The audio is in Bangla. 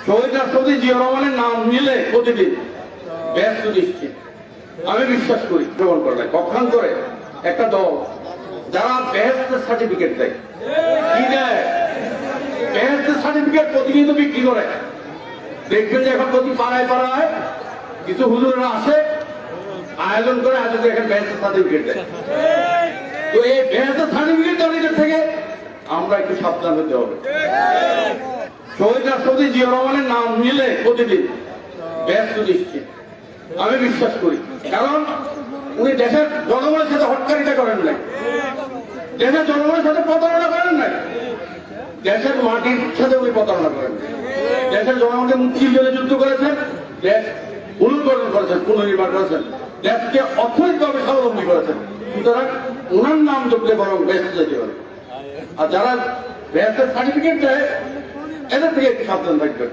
শহীদ রাষ্ট্রপতি জিয়া রহমানের নাম নিলে প্রতিদিন ব্যস্ত নিশ্চিত আমি বিশ্বাস করি গ্রহণ করলে পক্ষান্তরে একটা দল যারা বেহেস্তের সার্টিফিকেট দেয় কি দেয় বেহেস্তের সার্টিফিকেট প্রতিনিয়ত বিক্রি করে দেখবেন যে এখন প্রতি পাড়ায় পাড়ায় কিছু হুজুরেরা আসে আয়োজন করে আয়োজন এখানে বেহেস্তের সার্টিফিকেট দেয়। তো এই বেহেস্তের সার্টিফিকেট দেওয়ার থেকে আমরা একটু সাবধান হতে হবে। শহীদ রাষ্ট্রপতি জিয়া রহমানের নাম নিলে প্রতিদিন ব্যস্ত নিশ্চিত আমি বিশ্বাস করি, কারণ উনি দেশের জনগণের সাথে হটকারিতা করেন নাই, দেশের জনগণের সাথে প্রতারণা করেন নাই, দেশের মাটির সাথে উনি প্রতারণা করেন, দেশের জনগণকে মুক্তির জন্য যুদ্ধ করেছেন, দেশ পুনর্গঠন করেছেন, পুনর্নির্মাণ করেছেন, দেশকে অর্থনৈতিকভাবে স্বাবলম্বী করেছেন। সুতরাং ওনার নাম যোগলে বরং ব্যস্ত যেতে পারে। আর যারা ব্যস্তের সার্টিফিকেট দেয় এদের থেকে একটু সাবধান থাকবে।